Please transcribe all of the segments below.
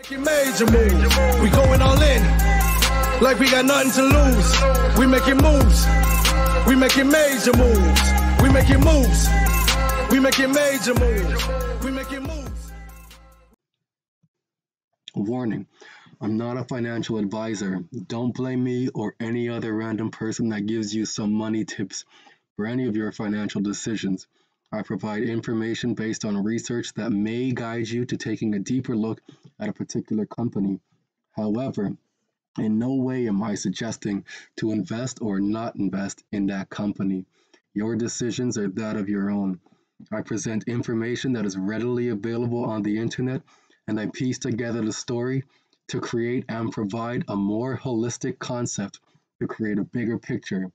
Making major moves. We going all in. Like we got nothing to lose. We making moves. We making major moves. We making moves. We making major moves. We making moves. Warning, I'm not a financial advisor. Don't blame me or any other random person that gives you some money tips for any of your financial decisions. I provide information based on research that may guide you to taking a deeper look at a particular company. However, in no way am I suggesting to invest or not invest in that company. Your decisions are that of your own. I present information that is readily available on the internet, and I piece together the story to create and provide a more holistic concept to create a bigger picture.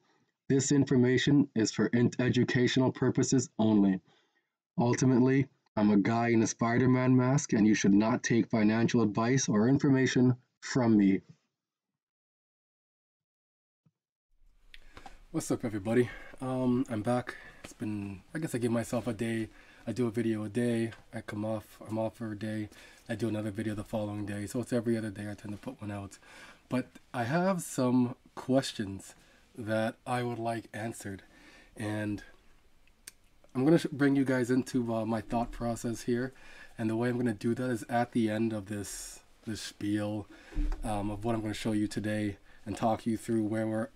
This information is for educational purposes only. Ultimately, I'm a guy in a Spider-Man mask, and you should not take financial advice or information from me. What's up, everybody? I'm back. It's been, I guess I give myself a day. I do a video a day. I'm off for a day. I do another video the following day. So it's every other day I tend to put one out. But I have some questions that I would like answered. And I'm going to bring you guys into my thought process here. And the way I'm going to do that is at the end of this spiel of what I'm going to show you today and talk you through where we're,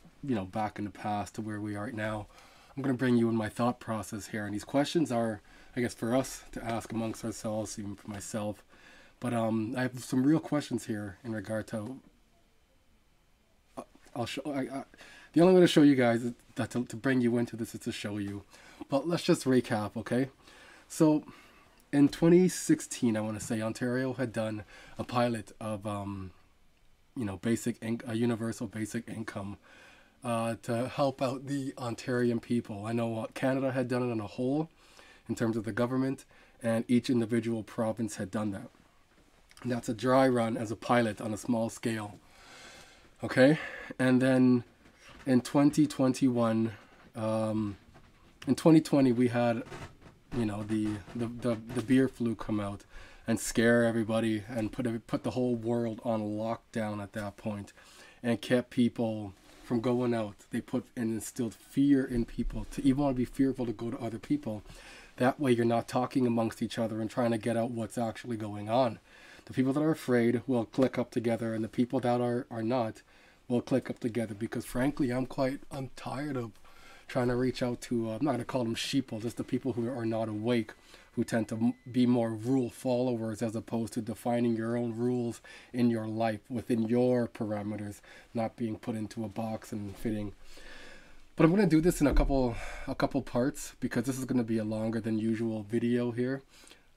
back in the past to where we are right now. I'm going to bring you in my thought process here. And these questions are, I guess, for us to ask amongst ourselves, even for myself. But I have some real questions here in regard to, the only way I'm going to show you guys is that to bring you into this is to show you. But let's just recap, okay? So in 2016, I want to say, Ontario had done a pilot of, a universal basic income to help out the Ontarian people. I know Canada had done it on a whole in terms of the government, and each individual province had done that. And that's a dry run as a pilot on a small scale. Okay? And then in 2021, in 2020, we had, the beer flu come out and scare everybody and put the whole world on lockdown at that point and kept people from going out. They put and instilled fear in people to even want to be fearful to go to other people. That way you're not talking amongst each other and trying to get out what's actually going on. The people that are afraid will click up together, and the people that are not will click up together, because frankly I'm tired of trying to reach out to, I'm not going to call them sheeple, just the people who are not awake, who tend to be more rule followers as opposed to defining your own rules in your life within your parameters, not being put into a box and fitting. But I'm going to do this in a couple parts, because this is going to be a longer than usual video here.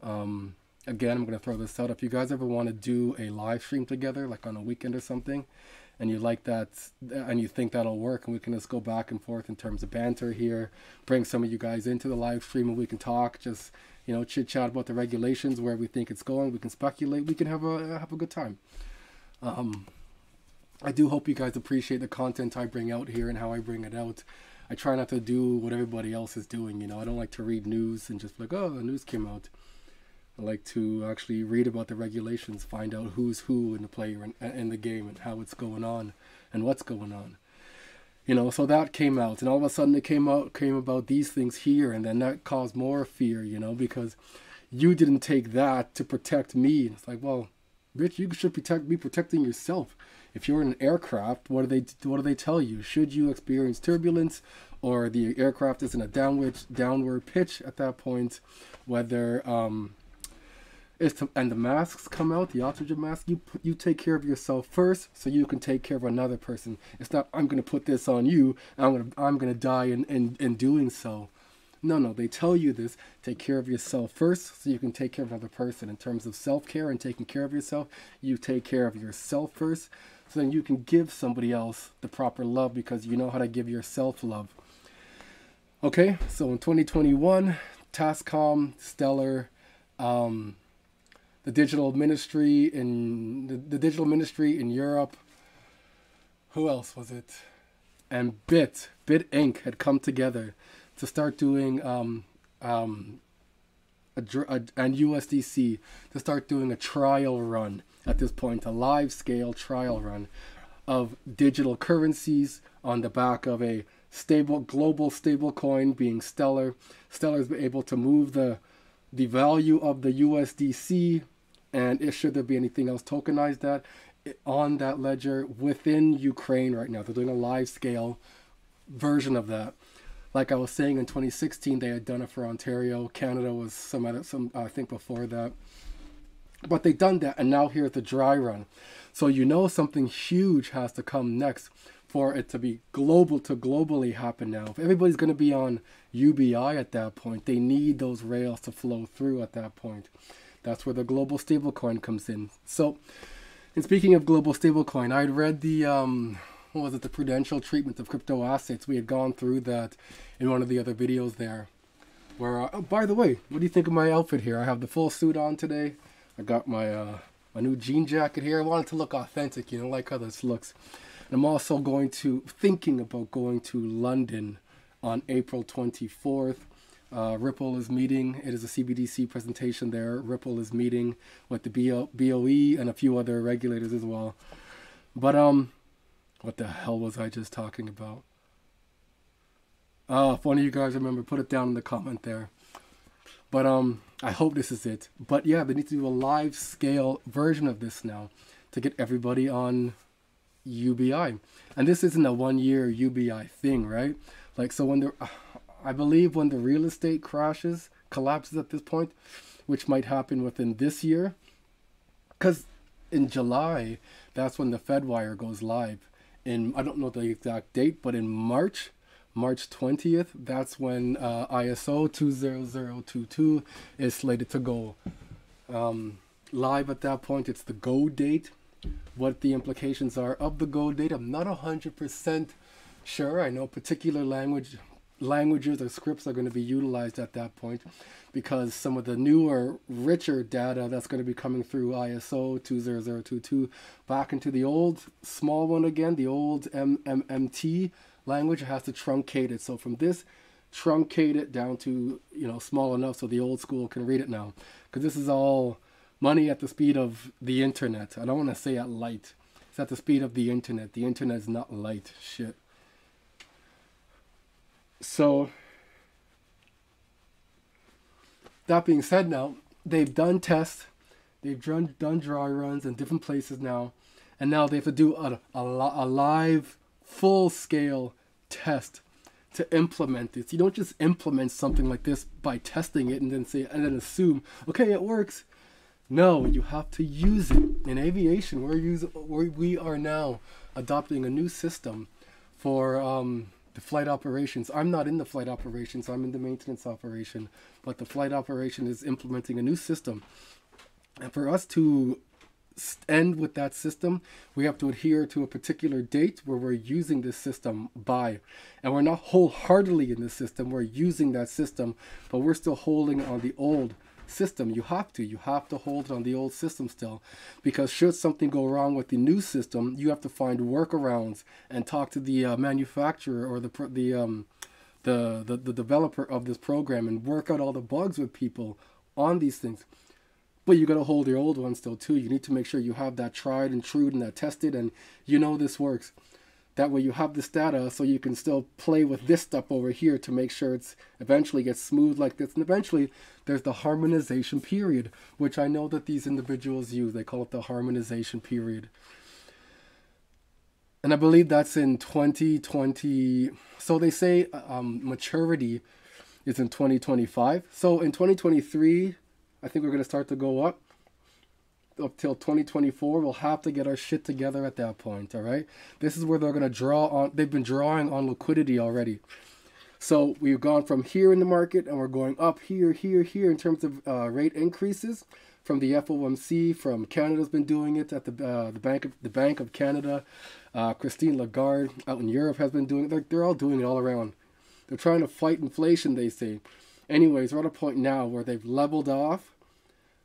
Again, I'm going to throw this out. If you guys ever want to do a live stream together, like on a weekend or something, and you like that, and you think that'll work, and we can just go back and forth in terms of banter here, bring some of you guys into the live stream, and we can talk, just, chit chat about the regulations, where we think it's going. We can speculate. We can have a good time. I do hope you guys appreciate the content I bring out here and how I bring it out. I try not to do what everybody else is doing. I don't like to read news and just be like, oh, the news came out. I like to actually read about the regulations, find out who's who in the player and in the game and how it's going on and what's going on. So that came out, and all of a sudden it came about these things here, and then that caused more fear, because you didn't take that to protect me. And it's like, well, Rich, you should be protecting yourself. If you're in an aircraft, what do they tell you? Should you experience turbulence, or the aircraft is in a downward pitch at that point, whether and the masks come out, the oxygen mask, you take care of yourself first so you can take care of another person. It's not, I'm going to put this on you, and I'm going to die in doing so. No, they tell you this. Take care of yourself first so you can take care of another person. In terms of self-care and taking care of yourself, you take care of yourself first, so then you can give somebody else the proper love, because you know how to give yourself love. Okay, so in 2021, Tascom, Stellar, the digital ministry in Europe. Who else was it? And Bit Inc. had come together to start doing and USDC to start doing a trial run at this point, a live scale trial run of digital currencies on the back of a global stable coin being Stellar. Stellar is able to move the value of the USDC, and should there be anything else tokenized that on that ledger within Ukraine right now. They're doing a live scale version of that. Like I was saying, in 2016 they had done it for Ontario. Canada was some I think before that. But they've done that, and now here's the dry run. So you know something huge has to come next for it to be globally happen now. If everybody's going to be on UBI at that point, they need those rails to flow through at that point. That's where the global stablecoin comes in. So, and speaking of global stablecoin, I'd read the the prudential treatment of crypto assets. We had gone through that in one of the other videos there. Where, oh, by the way, what do you think of my outfit here? I have the full suit on today. I got my new jean jacket here. I wanted to look authentic, you know, like how this looks. And I'm also thinking about going to London on April 24th. Ripple is meeting. It is a CBDC presentation there. Ripple is meeting with the BOE and a few other regulators as well. But what the hell was I just talking about? If one of you guys remember, put it down in the comment there. But I hope this is it. But yeah, they need to do a live scale version of this now to get everybody on UBI. And this isn't a 1 year UBI thing, right? Like, so when I believe when the real estate collapses at this point, which might happen within this year, because in July, that's when the FedWire goes live. I don't know the exact date, but in March 20th, that's when ISO 20022 is slated to go live at that point. It's the go date. What the implications are of the go date, I'm not 100% sure. I know particular languages or scripts are going to be utilized at that point because some of the newer, richer data that's going to be coming through ISO 20022 back into the old small one again, the old MMT language has to truncate it. So from this, truncate it down to, you know, small enough so the old school can read it now. Because this is all money at the speed of the internet. I don't want to say at light. It's at the speed of the internet. The internet is not light. Shit. So, that being said now, they've done tests. They've done dry runs in different places now. And now they have to do a live, full-scale test to implement this. You don't just implement something like this by testing it and then assume, okay, it works. No, you have to use it. In aviation, we are now adopting a new system for the flight operations. I'm not in the flight operations. I'm in the maintenance operation. But the flight operation is implementing a new system. And for us to end with that system, we have to adhere to a particular date where we're using this system by. And we're not wholeheartedly in this system. We're using that system, but we're still holding on the old system. You have to hold it on the old system still, because should something go wrong with the new system, you have to find workarounds and talk to the manufacturer or the developer of this program and work out all the bugs with people on these things. But you got to hold your old one still too. You need to make sure you have that tried and true and that tested and you know this works. That way you have this data so you can still play with this stuff over here to make sure it's eventually gets smooth like this. And eventually there's the harmonization period, which I know that these individuals use. They call it the harmonization period. And I believe that's in 2020. So they say maturity is in 2025. So in 2023, I think we're going to start to go up till 2024. We'll have to get our shit together at that point, all right? This is where they're going to draw on. They've been drawing on liquidity already. So we've gone from here in the market and we're going up here in terms of rate increases from the FOMC, from Canada's been doing it at the Bank of Canada. Christine Lagarde out in Europe has been doing it. They're all doing it all around. They're trying to fight inflation, they say. Anyways, we're at a point now where they've leveled off.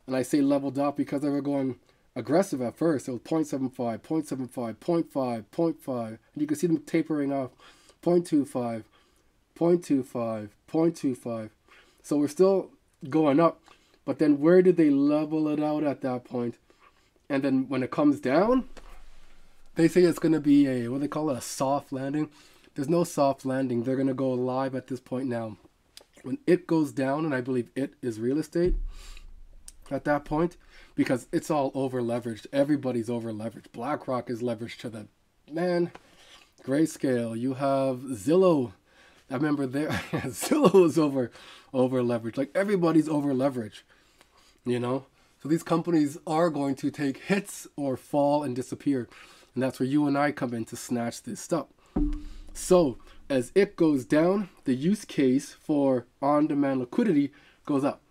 And I say leveled off because they were going aggressive at first. It was 0.75, 0.75, 0.5, 0.5. And you can see them tapering off 0.25, 0.25, 0.25. So we're still going up. But then where do they level it out at that point? And then when it comes down, they say it's going to be a, what do they call it, a soft landing. There's no soft landing. They're going to go live at this point now. When it goes down, and I believe it is real estate at that point, because it's all over leveraged. Everybody's over leveraged. BlackRock is leveraged to the, man, Grayscale. You have Zillow. I remember there, Zillow is over leveraged. Like, everybody's over leveraged, you know? So these companies are going to take hits or fall and disappear. And that's where you and I come in to snatch this stuff. So as it goes down, the use case for on-demand liquidity goes up.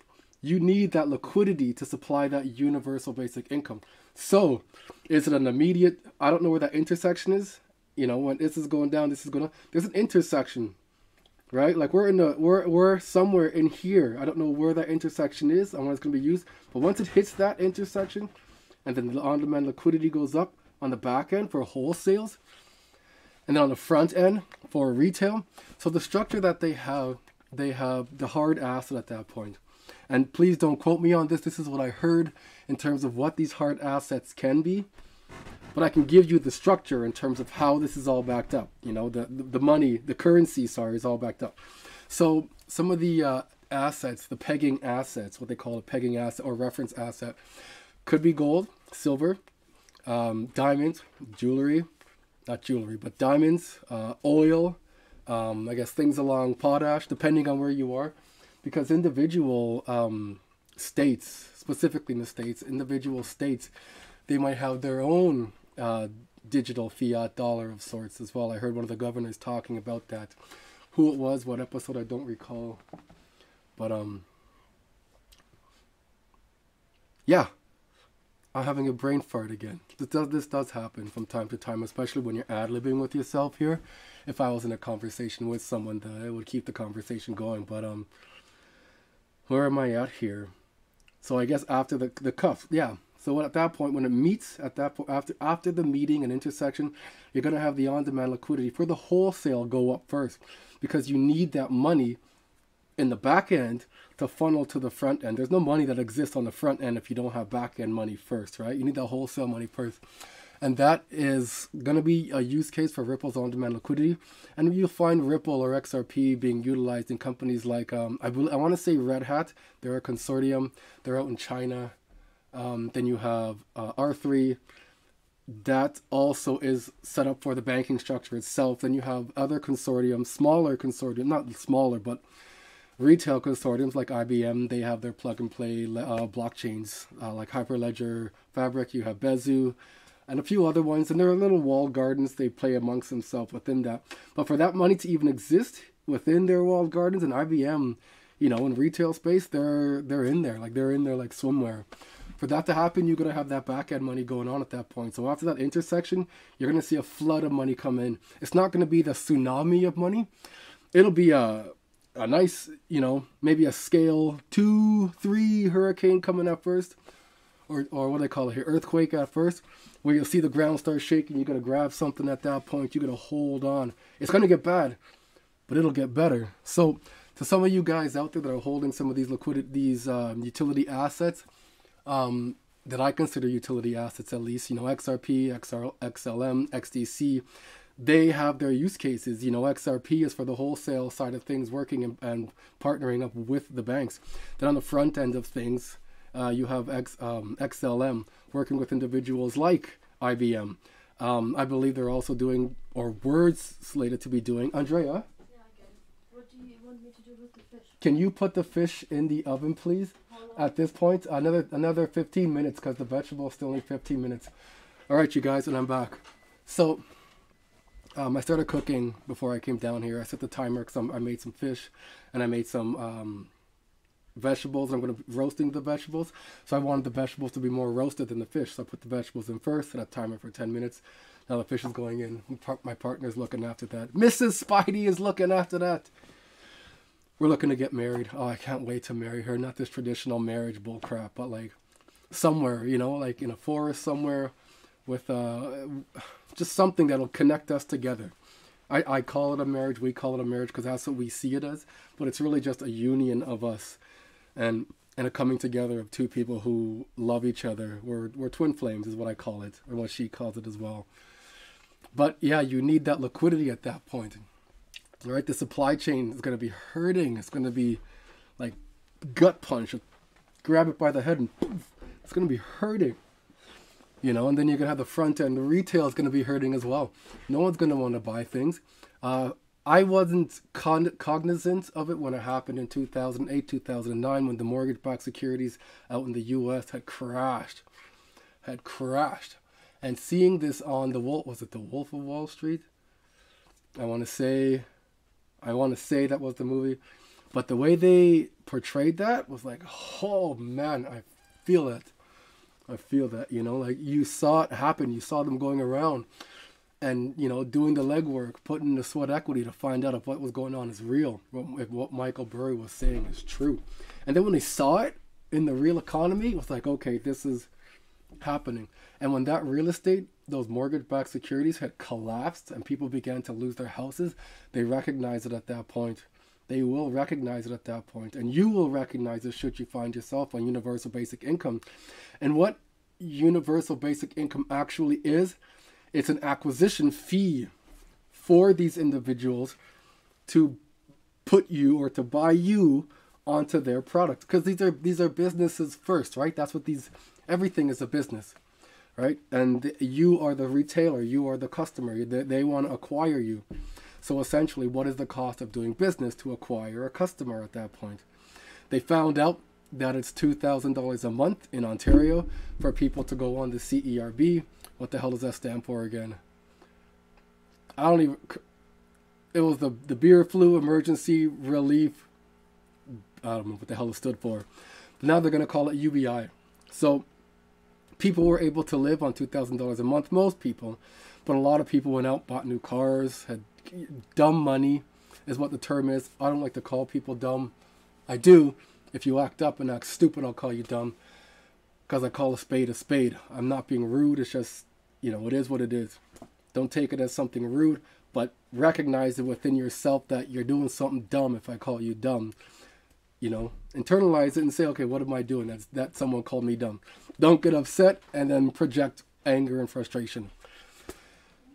You need that liquidity to supply that universal basic income. So is it an immediate, I don't know where that intersection is. You know, when this is going down, this is going up. There's an intersection, right? Like we're somewhere in here. I don't know where that intersection is and when it's going to be used. But once it hits that intersection, and then the on-demand liquidity goes up on the back end for wholesales, and then on the front end for retail. So the structure that they have the hard asset at that point. And please don't quote me on this. This is what I heard in terms of what these hard assets can be. But I can give you the structure in terms of how this is all backed up. You know, the money, the currency, sorry, is all backed up. So some of the assets, the pegging assets, what they call a pegging asset or reference asset, could be gold, silver, diamonds, jewelry, not jewelry, but diamonds, oil, I guess things along potash, depending on where you are. Because individual states, specifically in the States, individual states, they might have their own digital fiat dollar of sorts as well. I heard one of the governors talking about that. Who it was, what episode, I don't recall. But, yeah. I'm having a brain fart again. This does happen from time to time, especially when you're ad-libbing with yourself here. If I was in a conversation with someone, it would keep the conversation going. But where am I at here? So I guess after the cuff, yeah. So at that point, when it meets, at that point, after the meeting and intersection, you're gonna have the on-demand liquidity for the wholesale go up first, because you need that money in the back end to funnel to the front end. There's no money that exists on the front end if you don't have back end money first, right? You need that wholesale money first. And that is going to be a use case for Ripple's on-demand liquidity. And you'll find Ripple or XRP being utilized in companies like, I want to say Red Hat. They're a consortium. They're out in China. Then you have R3. That also is set up for the banking structure itself. Then you have other consortiums, smaller consortium, not smaller, but retail consortiums like IBM. They have their plug-and-play blockchains like Hyperledger, Fabric. You have Bezu, and a few other ones. And there are little walled gardens they play amongst themselves within that. But for that money to even exist within their walled gardens, and IBM, you know, in retail space, they're in there. Like, they're in there like swimwear. For that to happen, you're going to have that back-end money going on at that point. So after that intersection, you're going to see a flood of money come in. It's not going to be the tsunami of money. It'll be a nice, you know, maybe a scale 2, 3 hurricane coming up first. Or what do they call it here? Earthquake at first. Where you'll see the ground start shaking. You're going to grab something at that point. You're going to hold on. It's going to get bad, but it'll get better. So to some of you guys out there that are holding some of these utility assets, that I consider utility assets, at least, you know, XRP, XLM, XDC, they have their use cases. You know, XRP is for the wholesale side of things, working and partnering up with the banks. Then on the front end of things, you have XLM working with individuals like IBM. I believe they're also doing, or words slated to be doing. Andrea? Yeah, I get it. What do you want me to do with the fish? Can you put the fish in the oven, please? At this point, another 15 minutes, because the vegetables still need 15 minutes. All right, you guys, and I'm back. So I started cooking before I came down here. I set the timer because I made some fish, and I made some vegetables. I'm going to be roasting the vegetables. So I wanted the vegetables to be more roasted than the fish. So I put the vegetables in first, set a timer for 10 minutes. Now the fish is going in. My partner's looking after that. Mrs. Spidey is looking after that. We're looking to get married. Oh, I can't wait to marry her. Not this traditional marriage bullcrap, but like somewhere, you know, like in a forest somewhere with just something that'll connect us together. I call it a marriage. We call it a marriage because that's what we see it as. But it's really just a union of us. And and a coming together of two people who love each other. We're twin flames is what I call it, or what she calls it as well. But yeah, you need that liquidity at that point. All right, the supply chain is going to be hurting. It's going to be like gut punch. Grab it by the head and poof, it's going to be hurting. You know, and then you're going to have the front end. The retail is going to be hurting as well. No one's going to want to buy things. I wasn't cognizant of it when it happened in 2008, 2009, when the mortgage-backed securities out in the U.S. had crashed. And seeing this on the Wolf, was it the Wolf of Wall Street? I want to say that was the movie. But the way they portrayed that was like, oh man, I feel it. I feel that, you know, like you saw it happen. You saw them going around and, you know, doing the legwork, putting the sweat equity to find out if what was going on is real, if what Michael Burry was saying is true. And then when they saw it in the real economy, it was like, okay, this is happening. And when that real estate, those mortgage-backed securities had collapsed and people began to lose their houses, they recognized it at that point. They will recognize it at that point. And you will recognize it should you find yourself on universal basic income. And what universal basic income actually is, it's an acquisition fee for these individuals to put you or to buy you onto their product. Because these are businesses first, right? That's what everything is a business, right? And you are the retailer, you are the customer. They want to acquire you. So essentially, what is the cost of doing business to acquire a customer at that point? They found out that it's $2,000 a month in Ontario for people to go on the CERB. What the hell does that stand for again? It was the Beer Flu Emergency Relief. I don't know what the hell it stood for. But now they're going to call it UBI. So people were able to live on $2,000 a month, most people. But a lot of people went out, bought new cars, had dumb money is what the term is. I don't like to call people dumb. I do. If you act up and act stupid, I'll call you dumb. Because I call a spade a spade. I'm not being rude. It's just, you know, it is what it is. Don't take it as something rude, but recognize it within yourself that you're doing something dumb if I call you dumb. You know, internalize it and say, okay, what am I doing? That someone called me dumb. Don't get upset and then project anger and frustration.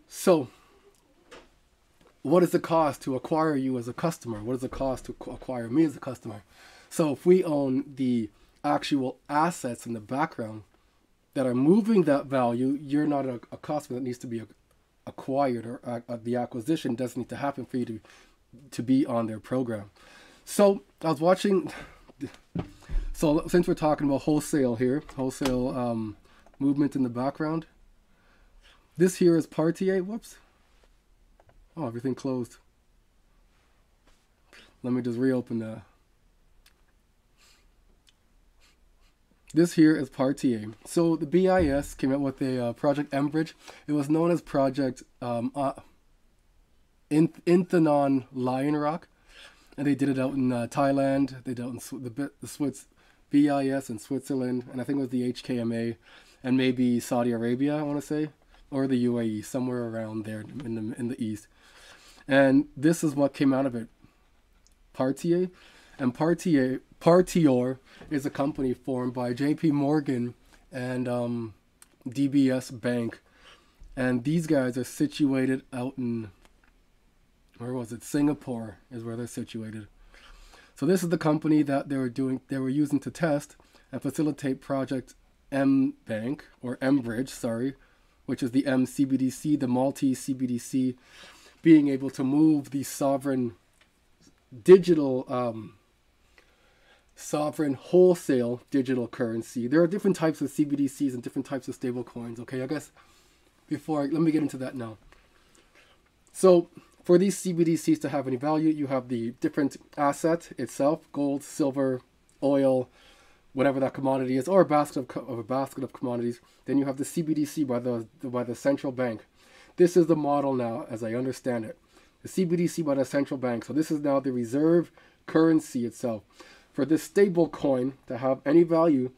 So, what is the cost to acquire you as a customer? What is the cost to acquire me as a customer? So if we own the actual assets in the background that are moving that value, you're not a customer that needs to be acquired, or the acquisition doesn't need to happen for you to be on their program. So I was watching, so since we're talking about wholesale here, movement in the background, this here is Partier. Whoops. Oh, everything closed. Let me just reopen that. This here is Partier. So the BIS came out with a Project Enbridge. It was known as Project Inthenon Lion Rock. And they did it out in Thailand. They did it out in the Swiss BIS in Switzerland. And I think it was the HKMA. And maybe Saudi Arabia, I want to say. Or the UAE, somewhere around there in the east. And this is what came out of it. Partier. And Partier is a company formed by JP Morgan and DBS Bank. And these guys are situated out in, where was it? Singapore is where they're situated. So this is the company that they were using to test and facilitate Project M-Bank, or M-Bridge, sorry, which is the MCBDC, the Maltese CBDC, being able to move the sovereign digital, sovereign wholesale digital currency. There are different types of CBDCs and different types of stable coins. Okay, I guess let me get into that now. So for these CBDCs to have any value, you have the different asset itself, gold, silver, oil, whatever that commodity is, or a basket of commodities. Then you have the CBDC by the central bank. This is the model now, as I understand it. The CBDC by the central bank. So this is now the reserve currency itself. For this stable coin to have any value,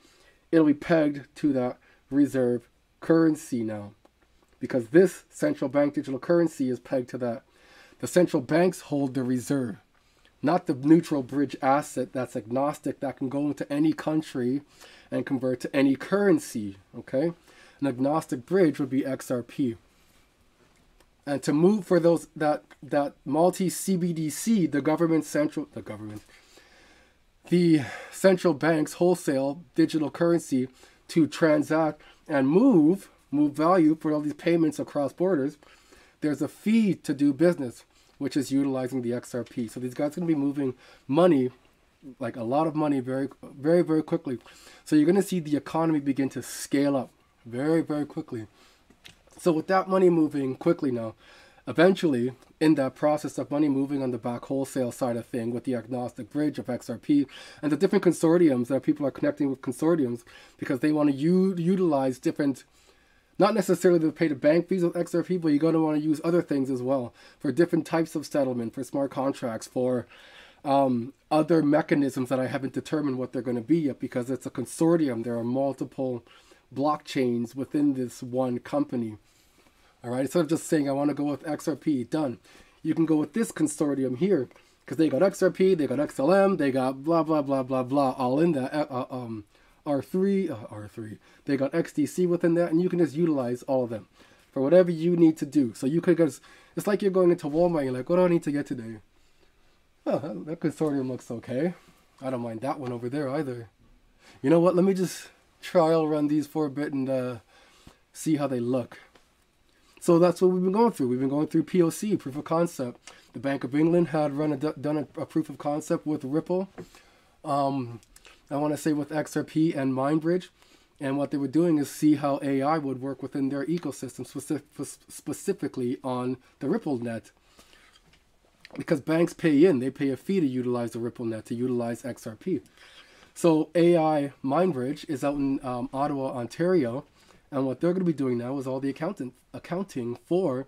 it'll be pegged to that reserve currency now. Because this central bank digital currency is pegged to that. The central banks hold the reserve. not the neutral bridge asset that's agnostic, that can go into any country and convert to any currency, okay? An agnostic bridge would be XRP. And to move for those that multi-CBDC, the central bank's wholesale digital currency to transact and move value for all these payments across borders, there's a fee to do business, which is utilizing the XRP. So these guys are going to be moving money, like a lot of money, very, very, very quickly. So you're going to see the economy begin to scale up very, very quickly. So with that money moving quickly now, eventually, in that process of money moving on the back wholesale side of thing with the agnostic bridge of XRP and the different consortiums that people are connecting with consortiums because they want to utilize different, not necessarily to pay the bank fees with XRP, but you're going to want to use other things as well for different types of settlement, for smart contracts, for other mechanisms that I haven't determined what they're going to be yet because it's a consortium. There are multiple blockchains within this one company. All right, instead of just saying I want to go with XRP, done. You can go with this consortium here because they got XRP, they got XLM, they got blah blah blah blah blah all in that R3. They got XDC within that, and you can just utilize all of them for whatever you need to do. So you could just, it's like you're going into Walmart. You're like, what do I need to get today? Oh, that consortium looks okay. I don't mind that one over there either. You know what? Let me just trial run these for a bit and see how they look. So that's what we've been going through. We've been going through POC, proof of concept. The Bank of England had done a proof of concept with Ripple. I want to say with XRP and MindBridge. And what they were doing is see how AI would work within their ecosystem, specifically on the Ripple net. Because banks pay in. They pay a fee to utilize the Ripple net, to utilize XRP. So AI MindBridge is out in Ottawa, Ontario. And what they're going to be doing now is all the accounting for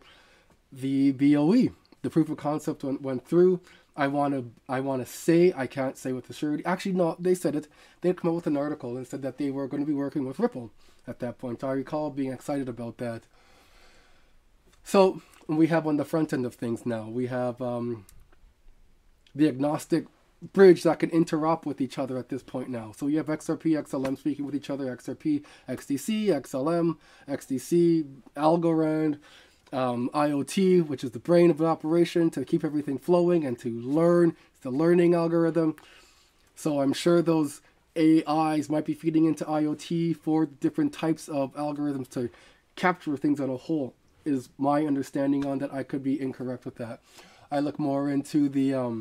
the BOE. The proof of concept went through. I want to say, I can't say with surety. Actually, no, they said it. They come up with an article and said that they were going to be working with Ripple at that point. I recall being excited about that. So we have on the front end of things now, we have the agnostic bridge that can interop with each other at this point now. So you have XRP, XLM speaking with each other, XRP, XDC, XLM, XDC, Algorand, IoT, which is the brain of the operation to keep everything flowing and to learn. It's the learning algorithm. So I'm sure those AIs might be feeding into IoT for different types of algorithms to capture things on a whole, is my understanding on that. I could be incorrect with that. I look more into the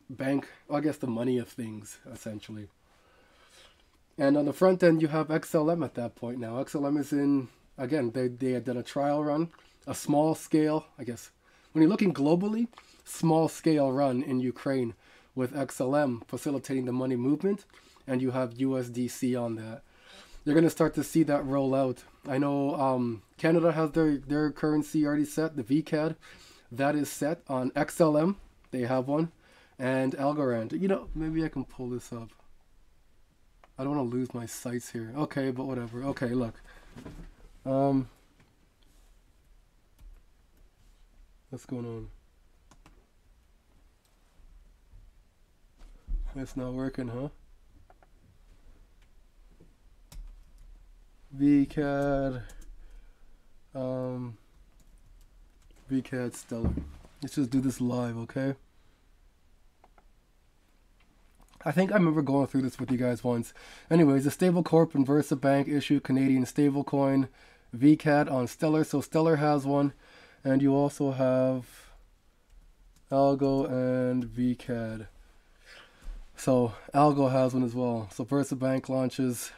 bank, I guess the money of things, essentially. And on the front end, you have XLM at that point now. XLM is in, again, they had done a trial run, a small scale, I guess. When you're looking globally, small scale run in Ukraine with XLM facilitating the money movement, and you have USDC on that. You're going to start to see that roll out. I know Canada has their currency already set, the VCAD. That is set on XLM. They have one. And Algorand. You know, maybe I can pull this up. I don't want to lose my sights here. Okay, but whatever. Okay, look. What's going on? It's not working, huh? VCAD. VCAD Stellar. Let's just do this live, okay? I think I remember going through this with you guys once. Anyways, the Stablecorp and VersaBank issue Canadian stablecoin VCAD on Stellar. So Stellar has one, and you also have Algo and VCAD. So Algo has one as well. So VersaBank launches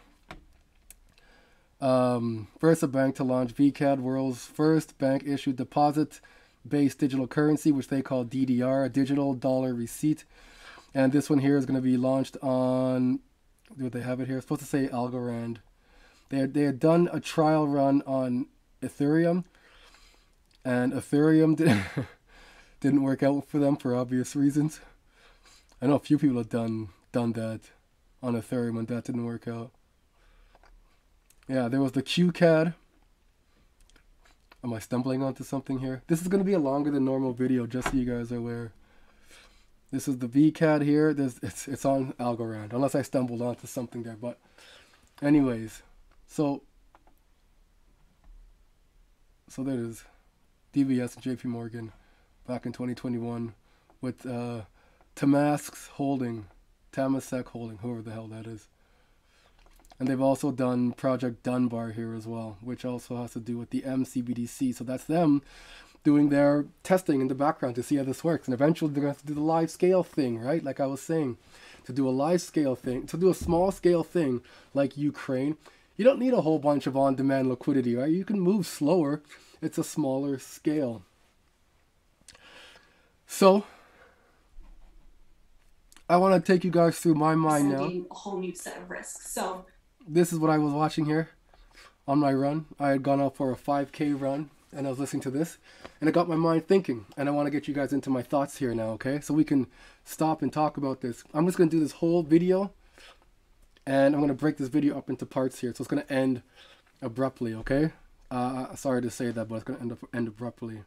VersaBank to launch VCAD, world's first bank-issued deposit-based digital currency, which they call DDR, a digital dollar receipt. And this one here is going to be launched on, do they have it here? It's supposed to say Algorand. They had done a trial run on Ethereum, and Ethereum didn't work out for them for obvious reasons. I know a few people have done that on Ethereum, and that didn't work out. Yeah, there was the QCAD, Am I stumbling onto something here? This is going to be a longer than normal video, just so you guys are aware. This is the VCAD here. It's on Algorand, unless I stumbled onto something there. But anyways, so there it is. DBS and JP Morgan back in 2021 with Temasek Holding, whoever the hell that is. And they've also done Project Dunbar here as well, which also has to do with the MCBDC. So that's them doing their testing in the background to see how this works. And eventually they're going to have to do the live scale thing, right? Like I was saying, to do a live scale thing, to do a small scale thing like Ukraine, you don't need a whole bunch of on-demand liquidity, right? You can move slower. It's a smaller scale. So I want to take you guys through my mind now. A whole new set of risks. So this is what I was watching here on my run. I had gone out for a 5K run and I was listening to this and it got my mind thinking, and I want to get you guys into my thoughts here now, okay? So we can stop and talk about this. I'm just going to do this whole video and I'm going to break this video up into parts here. So it's going to end abruptly, okay? Sorry to say that, but it's going to end abruptly.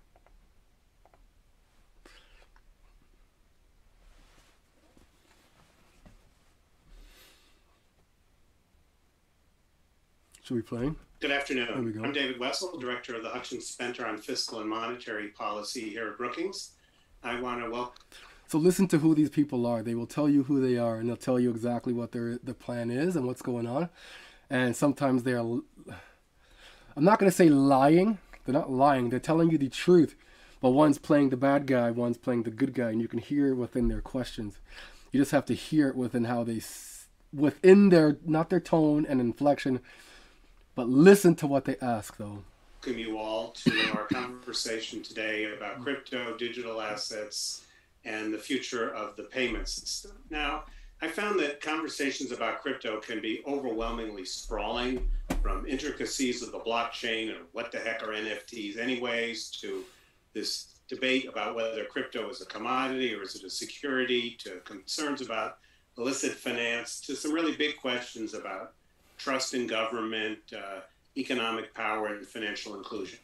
Should we play? Good afternoon. There we go. I'm David Wessel, Director of the Hutchins Center on Fiscal and Monetary Policy here at Brookings. I want to welcome... So listen to who these people are. They will tell you who they are, and they'll tell you exactly what the plan is and what's going on. And sometimes they're... I'm not going to say lying. They're not lying. They're telling you the truth. But one's playing the bad guy, one's playing the good guy, and you can hear it within their questions. You just have to hear it within how they... within their... not their tone and inflection, but listen to what they ask, though. Welcome you all to our conversation today about crypto, digital assets, and the future of the payment system. Now, I found that conversations about crypto can be overwhelmingly sprawling, from intricacies of the blockchain and what the heck are NFTs anyways, to this debate about whether crypto is a commodity or is it a security, to concerns about illicit finance, to some really big questions about trust in government, economic power, and financial inclusion.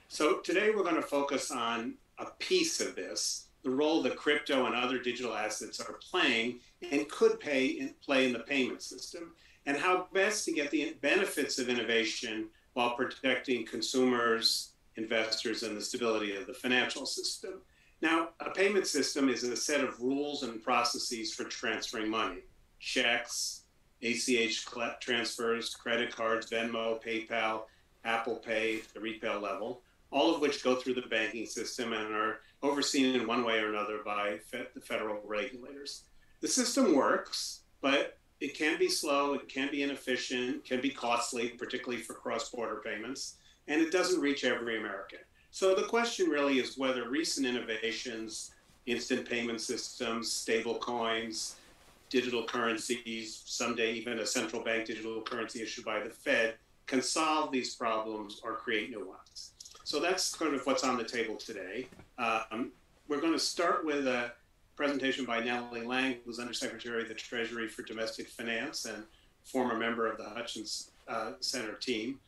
So today we're going to focus on a piece of this, the role that crypto and other digital assets are playing and could play in the payment system, and how best to get the benefits of innovation while protecting consumers, investors, and the stability of the financial system. Now, a payment system is a set of rules and processes for transferring money, checks, ACH transfers, credit cards, Venmo, PayPal, Apple Pay, the retail level, all of which go through the banking system and are overseen in one way or another by the federal regulators. The system works, but it can be slow, it can be inefficient, can be costly, particularly for cross-border payments, and it doesn't reach every American. So the question really is whether recent innovations, instant payment systems, stable coins, digital currencies, someday even a central bank digital currency issued by the Fed, can solve these problems or create new ones. So that's kind of what's on the table today. We're going to start with a presentation by Nellie Lang, who's Undersecretary of the Treasury for Domestic Finance and former member of the Hutchins Center team.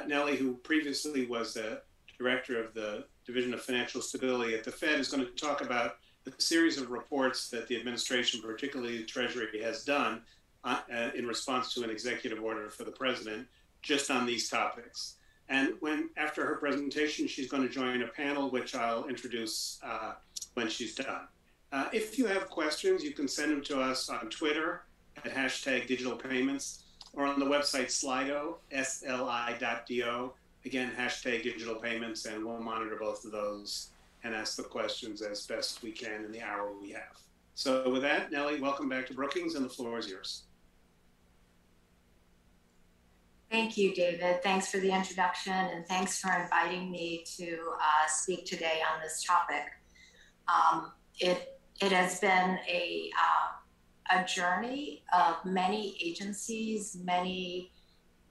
Nellie, who previously was the Director of the Division of Financial Stability at the Fed, is going to talk about the series of reports that the administration, particularly the Treasury, has done in response to an executive order for the president just on these topics. And after her presentation, she's going to join a panel, which I'll introduce when she's done. If you have questions, you can send them to us on Twitter at #digitalpayments or on the website Slido, sli.do. Again, #digitalpayments, and we'll monitor both of those and ask the questions as best we can in the hour we have. So with that, Nellie, welcome back to Brookings, and the floor is yours. thank you, David. Thanks for the introduction, and thanks for inviting me to speak today on this topic. It has been a journey of many agencies, many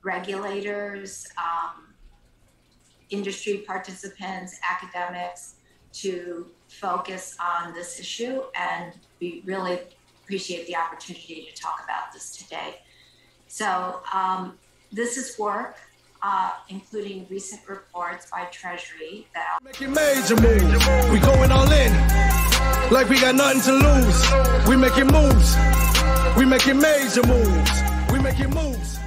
regulators, industry participants, academics, to focus on this issue, and we really appreciate the opportunity to talk about this today. So this is work including recent reports by Treasury that Making major moves. We going all in. Like we got nothing to lose. We making moves. We making major moves. We making moves.